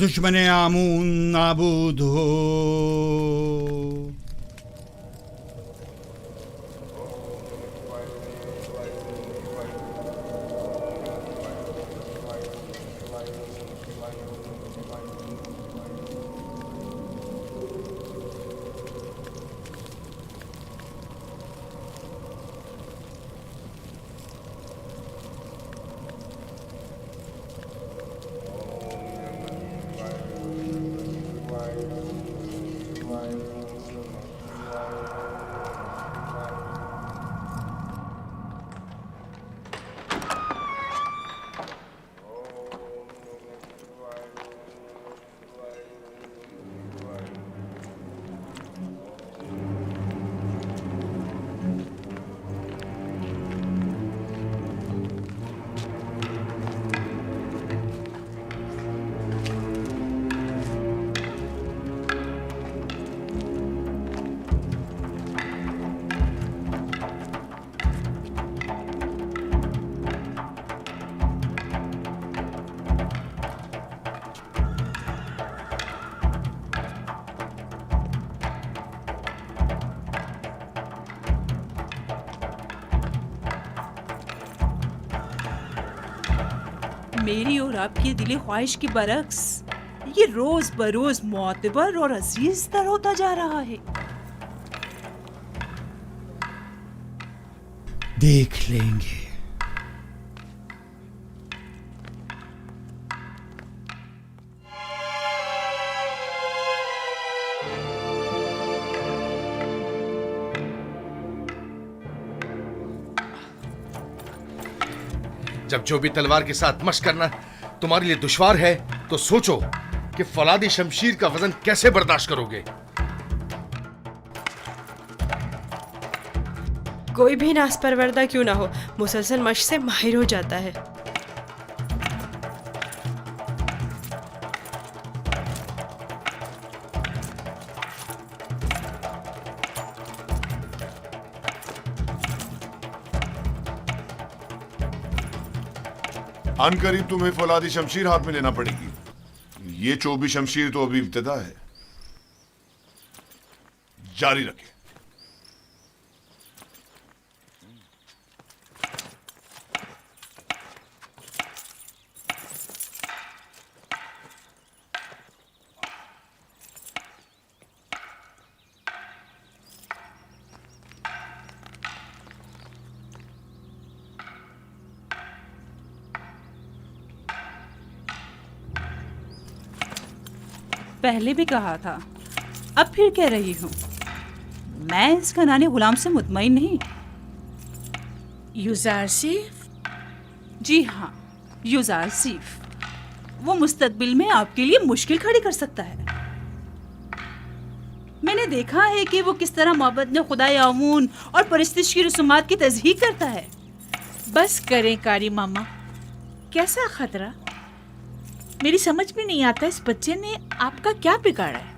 दुश्मन आमून नाबूद हो। मेरी और आपकी दिली ख्वाहिश की बरक्स ये रोज बरोज मोतबर और अजीज तर होता जा रहा है। देख लेंगे। जब जो भी तलवार के साथ मशक करना तुम्हारे लिए दुश्वार है तो सोचो कि फौलादी शमशीर का वजन कैसे बर्दाश्त करोगे। कोई भी नासपरवरदा क्यों ना हो, मुसलसल मशक से माहिर हो जाता है। अनकरीब तुम्हें फौलादी शमशीर हाथ में लेना पड़ेगी। ये चौबी शमशीर तो अभी इब्तिदा है, जारी रखें। पहले भी कहा था, अब फिर कह रही हूँ, मैं इस खनानी गुलाम से मुतमईन नहीं। युजारसीफ? जी हाँ, युजारसीफ। वो मुस्तकबिल में आपके लिए मुश्किल खड़ी कर सकता है। मैंने देखा है कि वो किस तरह मोहब्बत में खुदाए आमून और परिस्तिश की रसूमात की तज़हीक करता है। बस करें कारी मामा, कैसा खतरा? मेरी समझ में नहीं आता इस बच्चे ने आपका क्या बिगाड़ा है।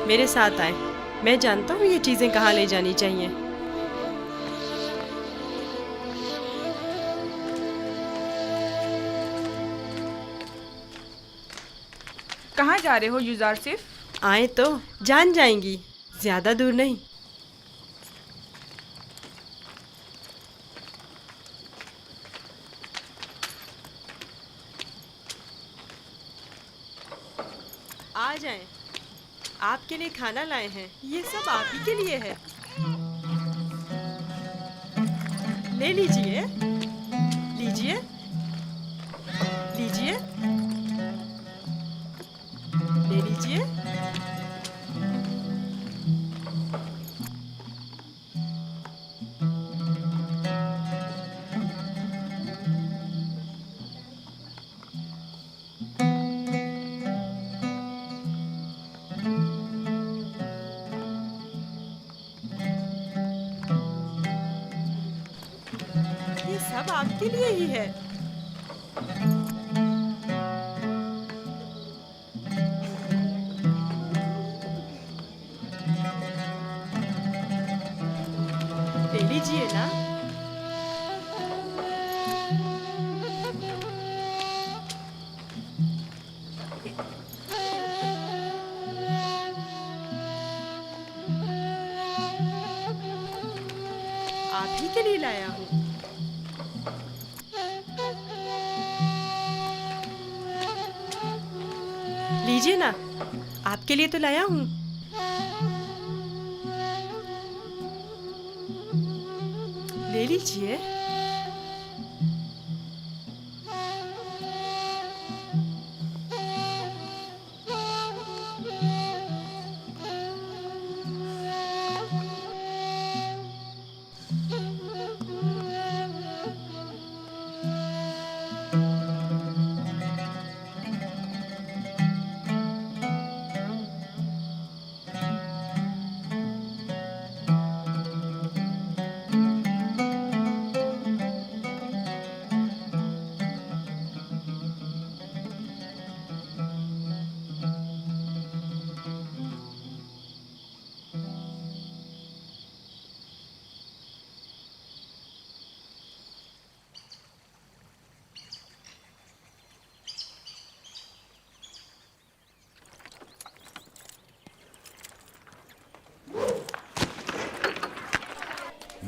मेरे साथ आए। मैं जानता हूँ ये चीजें कहाँ ले जानी चाहिए। कहाँ जा रहे हो युजार सिर्फ? आए तो जान जाएंगी, ज्यादा दूर नहीं। आ जाएं। आपके लिए खाना लाए हैं, ये सब आप ही के लिए है। ले लीजिए, लीजिए, लीजिए, ले लीजिए। ये सब आपके लिए ही है। ले लीजिए ना। आप ही के लिए लाया हूँ। लीजिए ना, आपके लिए तो लाया हूँ। ले लीजिए।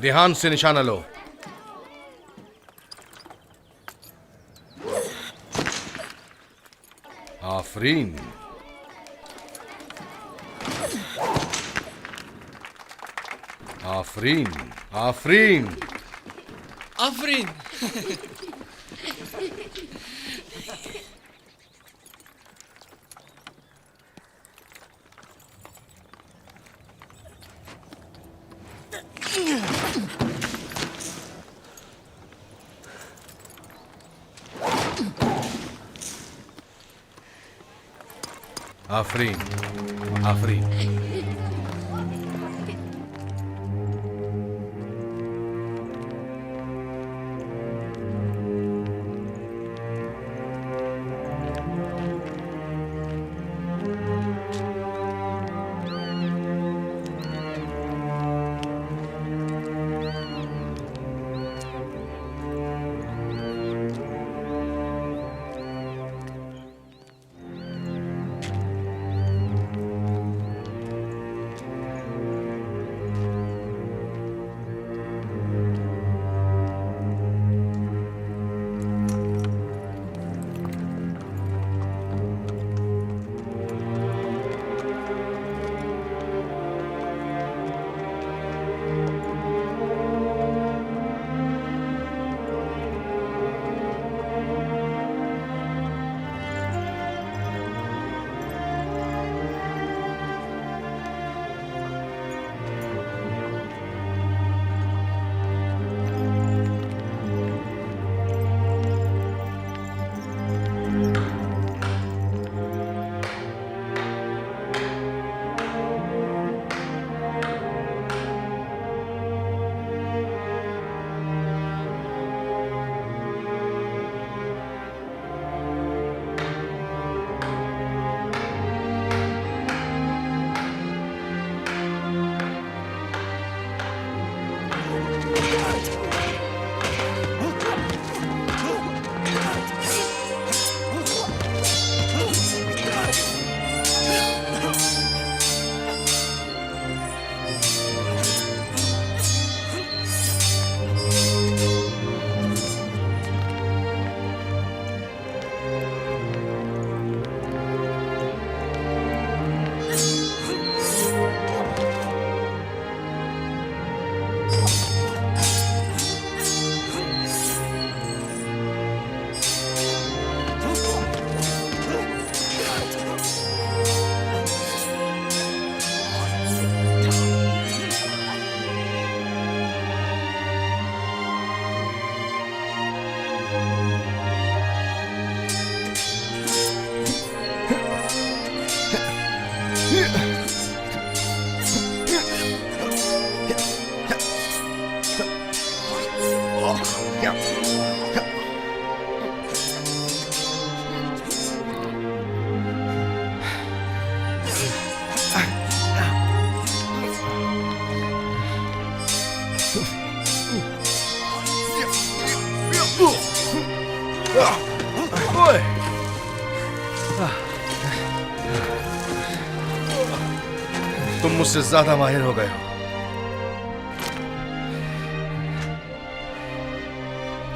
ध्यान से निशाना लो। आफरीन। आफरीन। आफरीन। आफरीन। आफरीन। आफरीन। तुम मुझसे ज्यादा माहिर हो गए हो।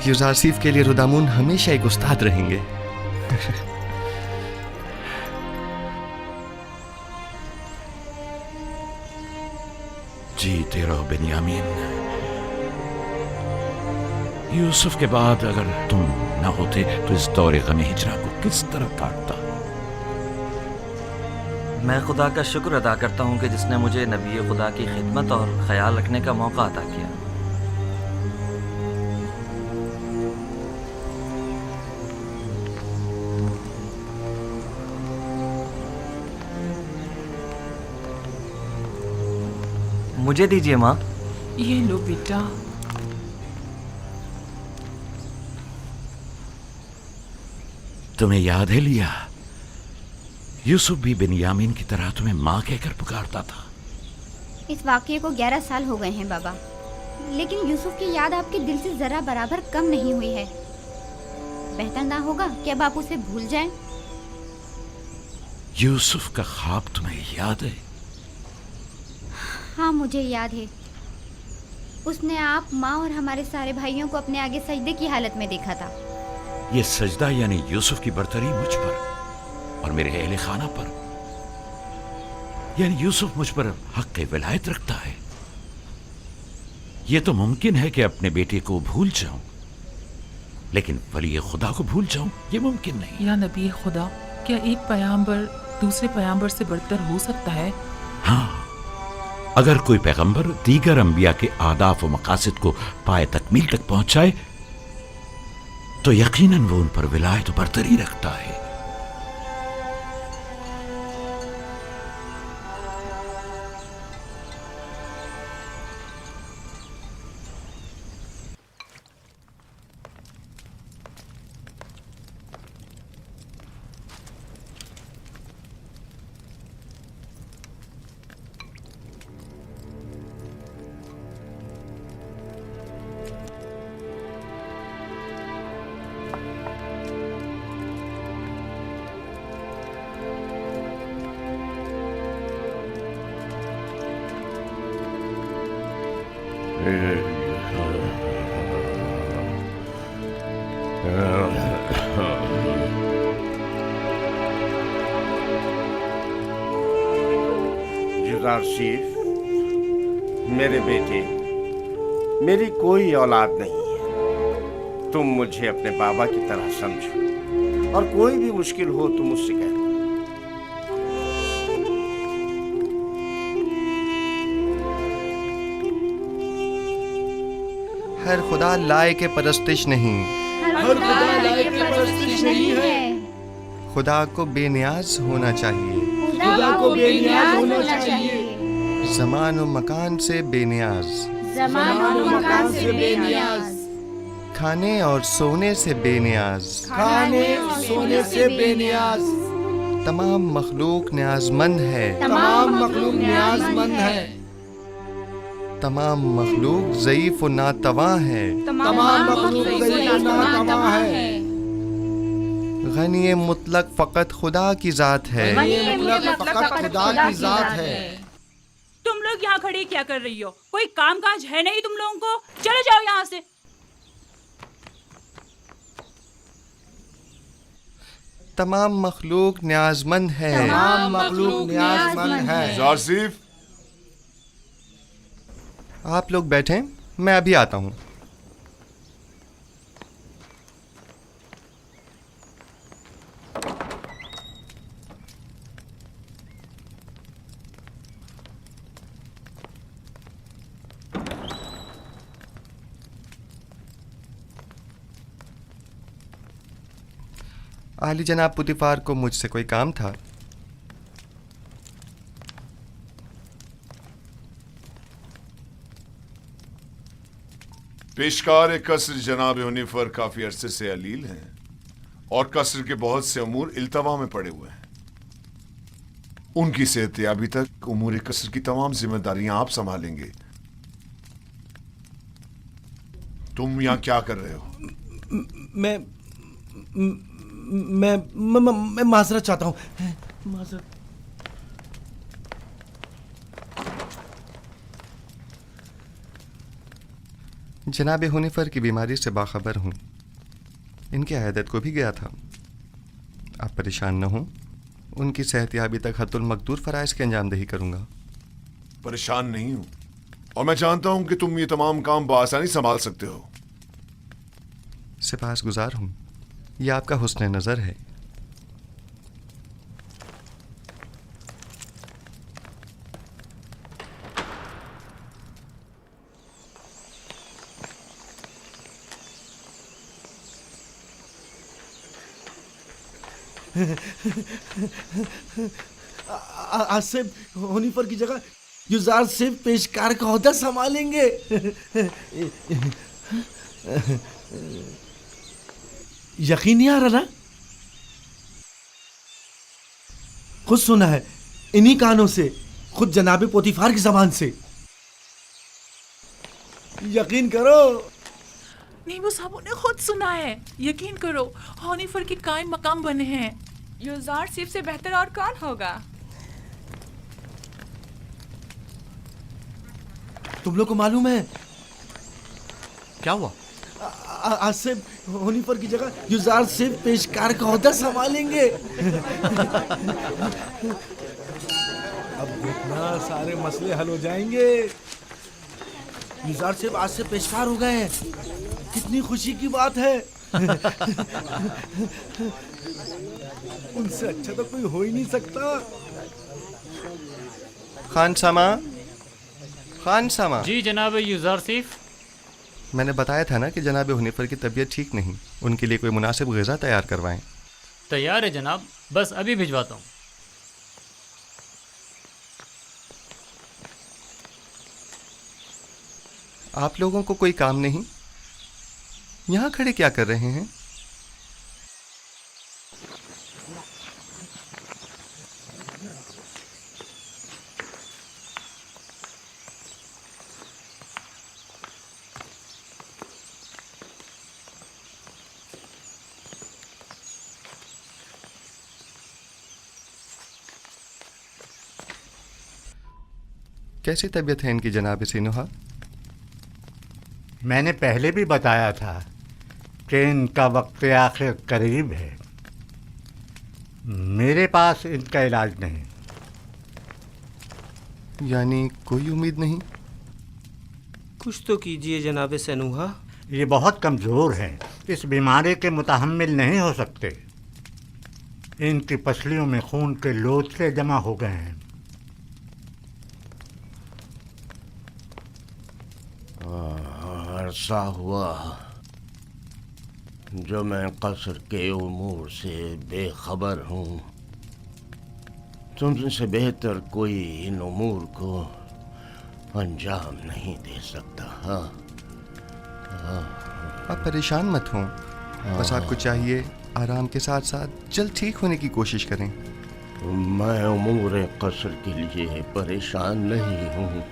यूजारसीफ के लिए रुदामुन हमेशा एक उस्ताद रहेंगे। जीते रहो बेन्यामीन। यूसुफ के बाद अगर तुम न होते तो इस दौरे गमे हिजरा को किस तरह काटता। मैं खुदा का शुक्र अदा करता हूँ कि जिसने मुझे नबी खुदा की खिदमत और ख्याल रखने का मौका अता किया। मुझे दीजिए माँ। ये लो बेटा। तुम्हें याद है लिया, यूसुफ भी बेन्यामीन की तरह तुम्हें माँ कहकर पुकारता था। इस वाक़ये को 11 साल हो गए हैं बाबा, लेकिन यूसुफ की याद आपके दिल से जरा बराबर कम नहीं हुई है। बेहतर ना होगा कि अब आप उसे भूल जाएं? यूसुफ का ख्वाब तुम्हें याद है? हाँ मुझे याद है। उसने आप, माँ और हमारे सारे भाइयों को अपने आगे सजदे की हालत में देखा था। ये सजदा यानी यूसुफ की बरतरी मुझ पर और मेरे अहले खाना पर, यानी यूसुफ मुझ पर हक विलायत रखता है। यह तो मुमकिन है कि अपने बेटे को भूल जाऊं, लेकिन वली खुदा को भूल जाऊं ये मुमकिन नहीं। या नबी खुदा, क्या एक पैगंबर दूसरे पैगंबर से बढ़कर हो सकता है? हाँ, अगर कोई पैगंबर दीगर अंबिया के आदाफ व मकासद को पाए तकमील तक पहुंचाए तो यकीनन वो उन पर विलायत व बरतरी रखता है। यूसुफ, मेरे बेटे, मेरी कोई औलाद नहीं है। तुम मुझे अपने बाबा की तरह समझो और कोई भी मुश्किल हो तो मुझसे कह दो। हर खुदा लाए के परस्तिश नहीं, हर खुदा लाए के परस्तिश नहीं है। खुदा को बेनियाज होना चाहिए, खुदा को बेनियाज होना चाहिए। ज़मान और मकान से बेनियाज, ज़मान और मकान से बेनियाज। खाने और सोने से बेनियाज, खाने और सोने से बेनियाज। तमाम मखलूक न्याजमंद है, तमाम मखलूक न्याजमंद है। तमाम मखलूक ज़ईफ़ और नातवा है, तमाम मखलूक ज़ईफ़ और नातवा है। गनी मुतलक फ़कत खुदा की ज़ात है, फ़कत खुदा की ज़ात है। तुम लोग यहाँ खड़े क्या कर रही हो? कोई काम काज है नहीं तुम लोगों को? चले जाओ यहाँ से। तमाम मखलूक न्याजमंद है, तमाम मखलूक न्याजमंद है। यूसुफ, आप लोग बैठें, मैं अभी आता हूँ। आली जनाब पुतिफार को मुझसे कोई काम था। पेशकार कसर जनाब यूनिफर काफी अरसे से अलील हैं और कसर के बहुत से अमूर इल्तवा में पड़े हुए हैं। उनकी सेहतयाबी तक उमूर कसर की तमाम जिम्मेदारियां आप संभालेंगे। तुम यहां क्या कर रहे हो? मैं माजरत चाहता हूँ। माजरत। जनाब हुनिफर की बीमारी से बाखबर हूँ। इनके अहदत को भी गया था। आप परेशान न हों, उनकी सेहतयाबी तक हत्तुल मकदूर फ़राइज़ की अंजामदही करूँगा। परेशान नहीं हूं और मैं जानता हूं कि तुम ये तमाम काम बआसानी संभाल सकते हो। सिपासगुजार हूँ, यह आपका हुस्न नज़र है। आसिफ हुनिफर की जगह युजार सिर्फ पेशकार का ओहदा संभालेंगे। यकीन नहीं आ रहा ना? खुद सुना है इन्हीं कानों से, खुद जनाबे पोतीफार की जबान से। यकीन करो। नहीं, वो साहब ने खुद सुना है। यकीन करो, हनीफर के कायम मकाम बने हैं। युजार सिर्फ से बेहतर और कौन होगा? तुम लोग को मालूम है क्या हुआ? आसिफ हुनिफर की जगह युजार सिर्फ पेशकार का ओहदा संभालेंगे। अब देखना सारे मसले हल हो जाएंगे। युजार सिर्फ आज से पेशकार हो गए हैं। कितनी खुशी की बात है। उनसे अच्छा तो कोई हो ही नहीं सकता। खान सामा। जी जनाब युजार सिफ। मैंने बताया था ना कि जनाब हुनिफर की तबीयत ठीक नहीं, उनके लिए कोई मुनासिब ग़िज़ा तैयार करवाएं। तैयार है जनाब, बस अभी भिजवाता हूँ। आप लोगों को कोई काम नहीं? यहाँ खड़े क्या कर रहे हैं? कैसी तबीयत है इनकी जनाब सिनुहा? मैंने पहले भी बताया था कि इनका वक्त आखिर करीब है। मेरे पास इनका इलाज नहीं। यानी कोई उम्मीद नहीं? कुछ तो कीजिए जनाब सनूहा। ये बहुत कमज़ोर हैं, इस बीमारी के मुतहम्मिल नहीं हो सकते। इनकी पसलियों में खून के लोथड़े जमा हो गए हैं। अरसा हुआ जो मैं कसर के उमूर से बेखबर हूँ। तुमसे बेहतर कोई इन उमूर को अंजाम नहीं दे सकता। आप परेशान मत हों, बस आपको चाहिए आराम के साथ साथ जल्द ठीक होने की कोशिश करें। मैं उमूर कसर के लिए परेशान नहीं हूँ।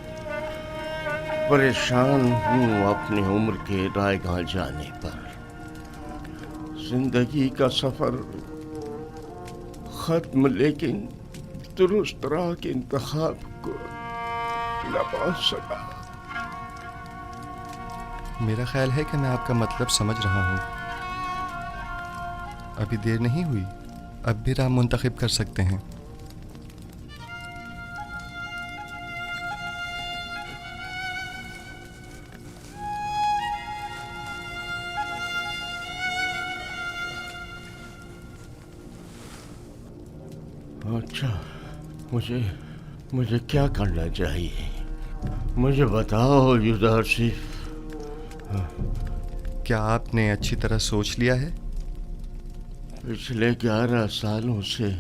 परेशान हूँ अपनी उम्र के रायगां जाने पर। जिंदगी का सफर खत्म, लेकिन दुरुस्त राह के इंतखाब को न पा सका। मेरा ख्याल है कि मैं आपका मतलब समझ रहा हूँ। अभी देर नहीं हुई, अब भी राह मुंतखब कर सकते हैं। अच्छा, मुझे क्या करना चाहिए? मुझे बताओ युजार सिफ। क्या आपने अच्छी तरह सोच लिया है? पिछले 11 सालों से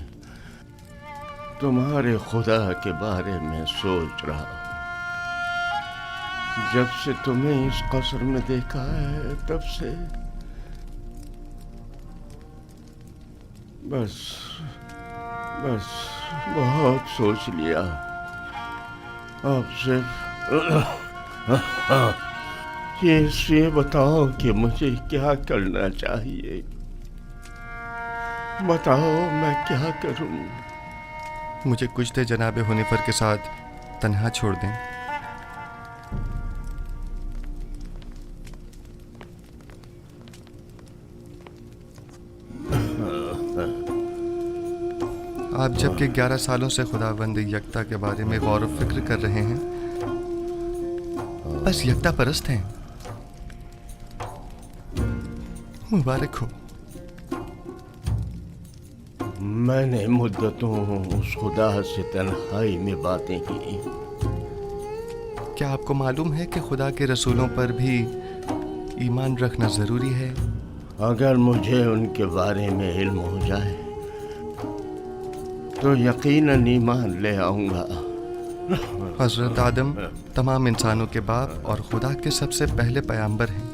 तुम्हारे खुदा के बारे में सोच रहा हूँ। जब से तुम्हें इस कसर में देखा है तब से बस बहुत सोच लिया। अब सिर्फ ये बताओ कि मुझे क्या करना चाहिए। बताओ मैं क्या करूं? मुझे कुछ देर जनाब हुनिफर के साथ तन्हा छोड़ दें। आप जबकि 11 सालों से खुदावंद यकता के बारे में गौर व फिक्र कर रहे हैं, बस यकता परस्त हैं। मुबारक हो। मैंने मुद्दतों उस खुदा से तन्हाई में बातें की। क्या आपको मालूम है कि खुदा के रसूलों पर भी ईमान रखना जरूरी है? अगर मुझे उनके बारे में इल्म हो जाए तो यकीनन ईमान ले आऊंगा। हजरत आदम तमाम इंसानों के बाप और खुदा के सबसे पहले पैगंबर हैं,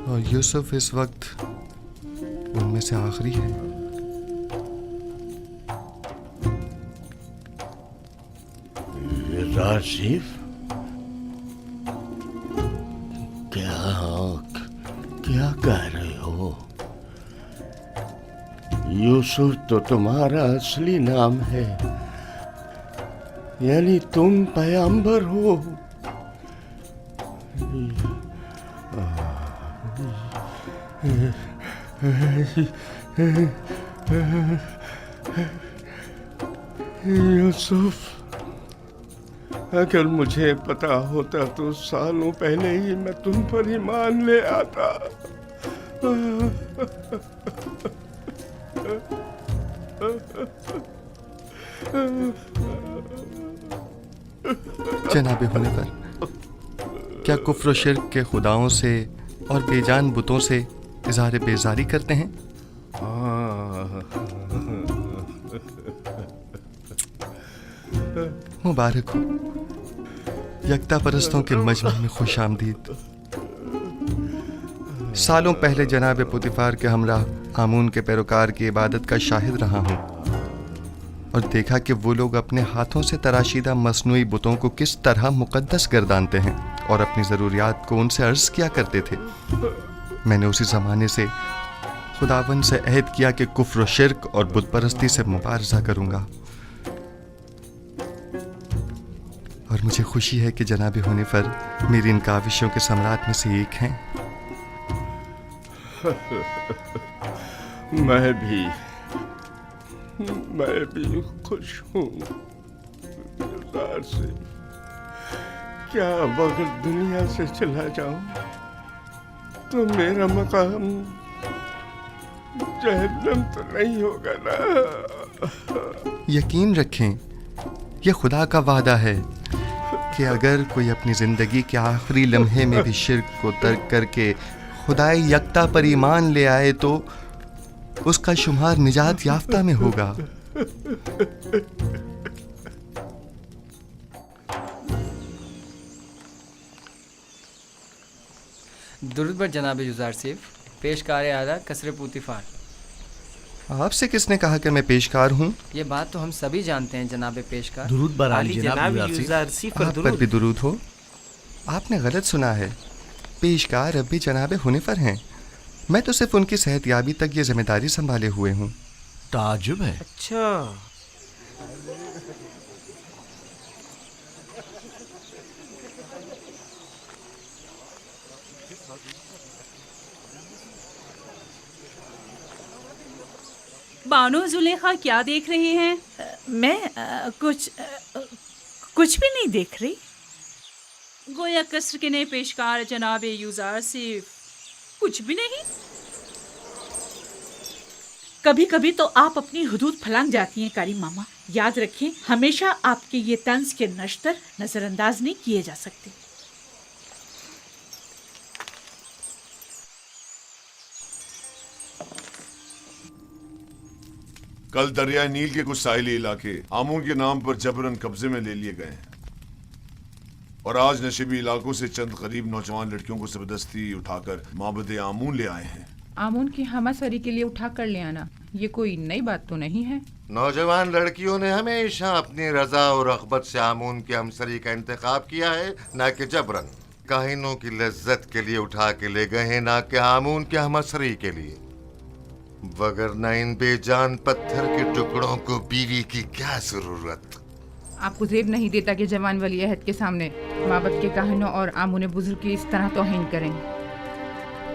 और यूसुफ इस वक्त उनमें से आखिरी है। राशिफ, क्या कह रहे हो? यूसुफ तो तुम्हारा असली नाम है, यानी तुम पैगंबर हो। यूसुफ, अगर मुझे पता होता तो सालों पहले ही मैं तुम पर ईमान ले आता। जनाबे होने पर क्या कुफ्र शिर्क के खुदाओं से और बेजान बुतों से इज़हार बेजारी करते हैं? मुबारक हो। यकता परस्तों के मजमे में खुश आमदीद। सालों पहले जनाब पुतिफार के हमराह आमून के पैरोकार की इबादत का शाहिद रहा हूँ और देखा कि वो लोग अपने हाथों से तराशीदा मसनूई बुतों को किस तरह मुकद्दस गर्दानते हैं और अपनी ज़रूरियात को उनसे अर्ज किया करते थे। मैंने उसी ज़माने से खुदावन से अहद किया कि कुफ्र शिर्क और बुत परस्ती से मुबारज़ा करूँगा, और मुझे खुशी है कि जनाब होने पर मेरी इन काविशों के सम्राट में से एक हैं। मैं भी खुश हूँ। से क्या अब अगर दुनिया से चला जाऊं तो मेरा मकाम जहन्नम तो नहीं होगा ना? यकीन रखें, यह खुदा का वादा है कि अगर कोई अपनी जिंदगी के आखिरी लम्हे में भी शिर्क को तर्क करके खुदाई यकता पर ईमान ले आए तो उसका शुमार निजात याफ्ता में होगा। दुरूद बर जनाब यूज़ार सिफ, पेशकार आला कसर पुतिफार। आपसे किसने कहा कि मैं पेशकार हूँ? ये बात तो हम सभी जानते हैं जनाब पेशकार। दुरूद बर आली जनाब यूज़ार सिफ। आप पर भी दुरूद हो। आपने गलत सुना है, पेशकार अब भी जनाब हुनिफर हैं। मैं तो सिर्फ उनकी सेहतयाबी तक ये जिम्मेदारी संभाले हुए हूँ। ताजुब है। अच्छा, बानो जुलेखा क्या देख रही हैं? मैं कुछ भी नहीं देख रही। गोया कसर के नए पेशकार जनाब यूज़ार सिर्फ कुछ भी नहीं। कभी कभी तो आप अपनी हुदूद फलांग जाती हैं कारी मामा। याद रखें, हमेशा आपके ये तंज के नश्तर नजरअंदाज नहीं किए जा सकते। कल दरिया नील के कुछ साहिली इलाके आमून के नाम पर जबरन कब्जे में ले लिए गए हैं, और आज नशीबी इलाकों से चंद गरीब नौजवान लड़कियों को जबरदस्ती उठाकर माबद आमून ले आए हैं। आमून की हमासरी के लिए उठा कर ले आना ये कोई नई बात तो नहीं है। नौजवान लड़कियों ने हमेशा अपनी रजा और रग़बत से आमून की हमसरी का इंतखाब किया है, ना कि जबरन। काहिनों की लज्जत के लिए उठा के ले गए हैं, ना कि आमून की हमसरी के लिए। वगरना इन बेजान पत्थर के टुकड़ों को बीवी की क्या जरूरत। आपको जेब नहीं देता कि जवान वली अहद के सामने माबद के काहिनों और आमून बुजुर्ग की इस तरह तौहीन करें।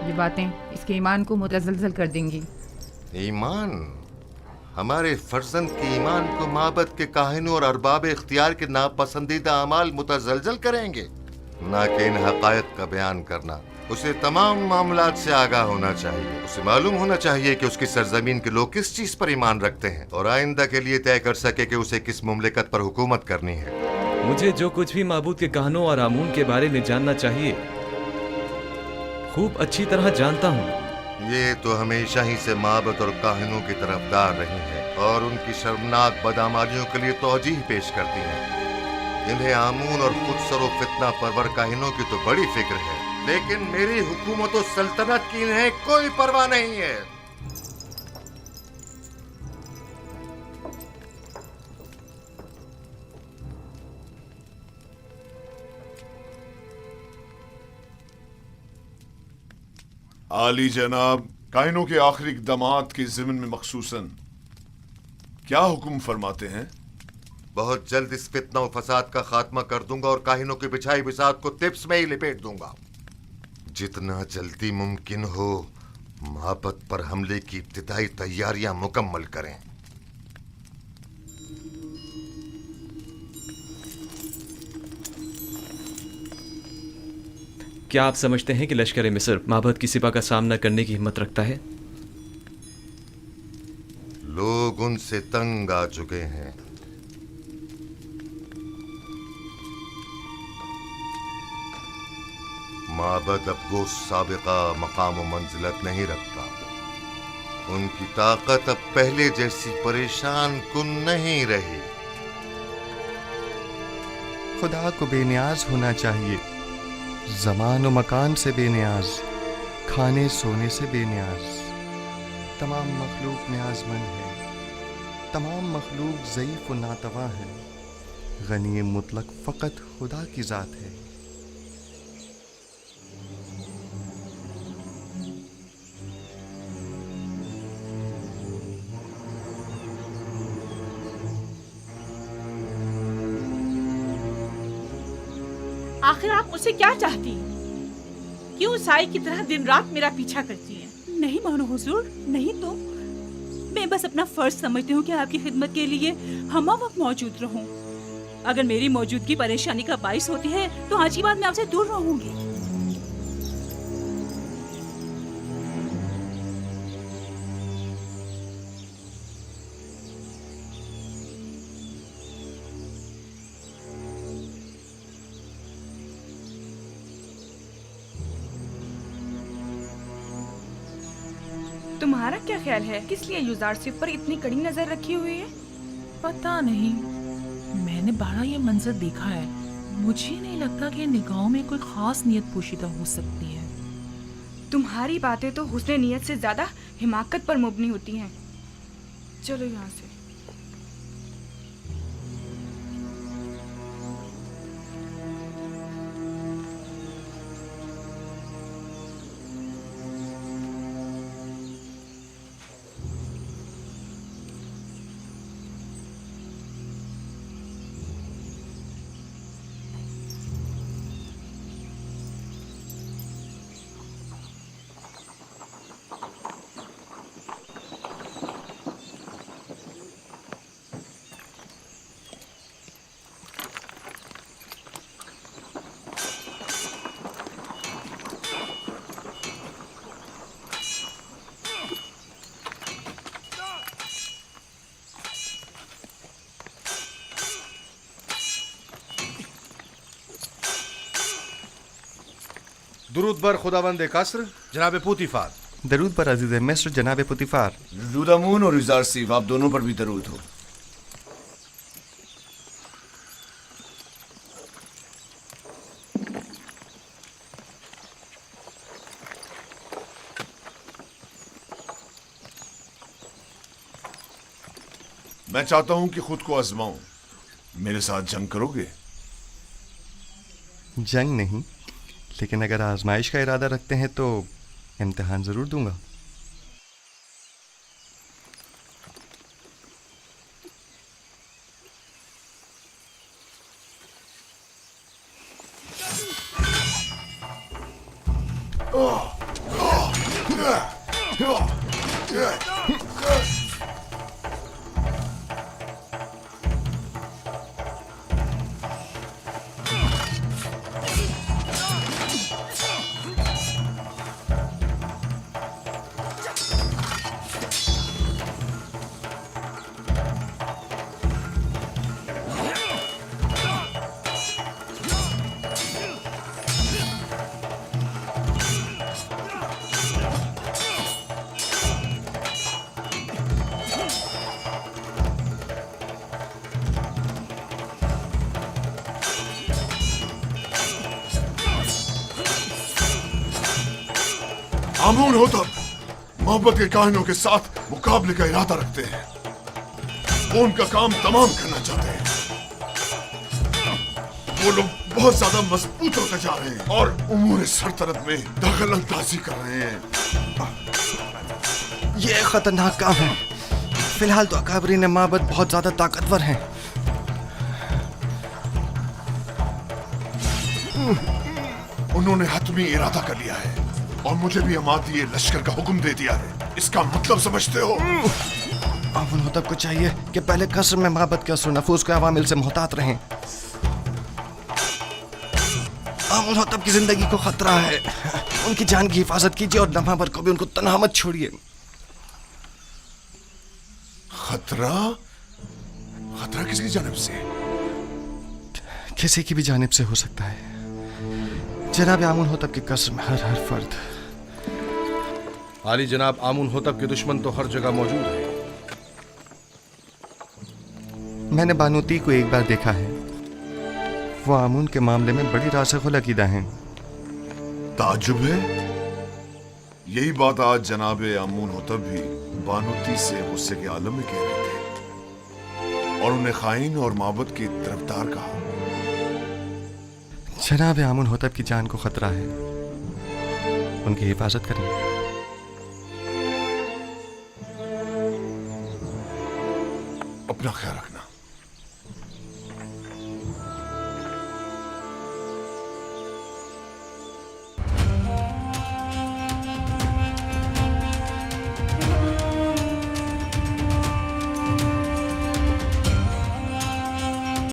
ये बातें इसके ईमान को मुतज़लज़ल कर देंगी। ईमान? हमारे फर्जंद के ईमान को माबद के काहिनों और अरबाब इख्तियार के नापसंदीदा अमाल मुतजलजल करेंगे? ना कि इन हकायक का बयान करना। उसे तमाम मामलात से आगाह होना चाहिए। उसे मालूम होना चाहिए कि उसकी सरजमीन के लोग किस चीज पर ईमान रखते हैं और आइंदा के लिए तय कर सके कि उसे किस मुमलिकत पर हुकूमत करनी है। मुझे जो कुछ भी माबूद के कहानों और आमून के बारे में जानना चाहिए खूब अच्छी तरह जानता हूँ। ये तो हमेशा ही से माबद और काहिनों की तरफदार रही है और उनकी शर्मनाक बदामालियों के लिए तौजीह पेश करती है। इन्हें आमून और खुदसर व फितना परवर काहिनों की तो बड़ी फिक्र है, लेकिन मेरी हुकूमत और सल्तनत की इन्हें कोई परवाह नहीं है। आली जनाब, काइनों के आखिरी इक़दामात के ज़िम्न में मखसूसन क्या हुक्म फरमाते हैं? बहुत जल्द इस फितना और फसाद का खात्मा कर दूंगा और काहिनों की बिछाई बिसात को तिप्स में ही लिपेट दूंगा। जितना जल्दी मुमकिन हो माबद पर हमले की इब्तिदाई तैयारियां मुकम्मल करें। क्या आप समझते हैं कि लश्कर मिस्र माबद की सिपा का सामना करने की हिम्मत रखता है? लोग उनसे तंग आ चुके हैं। माबद अब वो साबिका मकाम व मंजिलत नहीं रखता। उनकी ताकत अब पहले जैसी परेशान कुन नहीं रही। खुदा को बेनियाज होना चाहिए, ज़मान व मकान से बेनियाज, खाने सोने से बेनियाज। तमाम मखलूक न्याज़मंद है, तमाम मखलूक ज़ईफ़ व नातवा है। गनी मुतलक फ़कत खुदा की ज़ात है। आखिर आप मुझसे क्या चाहती हैं? क्यों साई की तरह दिन रात मेरा पीछा करती हैं? नहीं मानो हुजूर, नहीं तो मैं बस अपना फर्ज समझती हूँ कि आपकी खिदमत के लिए हम वक्त मौजूद रहूं। अगर मेरी मौजूदगी परेशानी का बाइस होती है तो आज की बात मैं आपसे दूर रहूंगी। तुम्हारा क्या ख्याल है, किस लिए युजारसिफ पर इतनी कड़ी नजर रखी हुई है? पता नहीं, मैंने बारह ये मंजर देखा है। मुझे नहीं लगता कि निगाहों में कोई खास नियत पोशीदा हो सकती है। तुम्हारी बातें तो हुस्न नियत से ज्यादा हिमाकत पर मुबनी होती हैं। चलो यहाँ से। दुरूद बर खुदाबंद कसर जनाब पुतिफार। दरूद पर अजीज मिस्र जनाब पुतिफार। दुदामून और युजारसिफ, आप दोनों पर भी दरूद हो। मैं चाहता हूं कि खुद को आजमाऊं। मेरे साथ जंग करोगे? जंग नहीं, लेकिन अगर आजमाइश का इरादा रखते हैं तो इम्तिहान जरूर दूंगा। आमून होतब मोहब्बत के काहिनों के साथ मुकाबले का इरादा रखते हैं। वो उनका काम तमाम करना चाहते हैं। वो लोग बहुत ज्यादा मजबूत होते जा रहे हैं और उमूर सरतरत में दखल अंदाजी कर रहे हैं। ये खतरनाक काम है। फिलहाल तो अकाबरीन माबद बहुत ज्यादा ताकतवर हैं। उन्होंने हतमी इरादा कर लिया है और मुझे भी अमाती लश्कर का हुक्म दे दिया है। इसका मतलब समझते हो? आमुन होतब को चाहिए कि पहले कसर में माबद के असर नफूस के अवामिल से मोहतात रहें। आमुन होतब की जिंदगी को खतरा है। उनकी जान की हिफाजत कीजिए और लम्हा भर को भी उनको तन्हा मत छोड़िए। खतरा? खतरा किसकी जानिब से? किसी की भी जानिब से हो सकता है। जनाब आमुन होतब के कसर में हर फर्द। आली जनाब, आमुन होतब के दुश्मन तो हर जगह मौजूद है। मैंने बानूती को एक बार देखा है। वो आमुन के मामले में बड़ी रासिख़ुल अक़ीदा हैं। ताज्जुब है। यही बात आज जनाब आमून होतब भी बानूती से गुस्से के आलम में कह रहे थे और उन्हें खाइन और माबद की तरफदार कहा। जनाब आमुन होतब की जान को खतरा है। उनकी हिफाजत करें। अपना ख्याल रखना।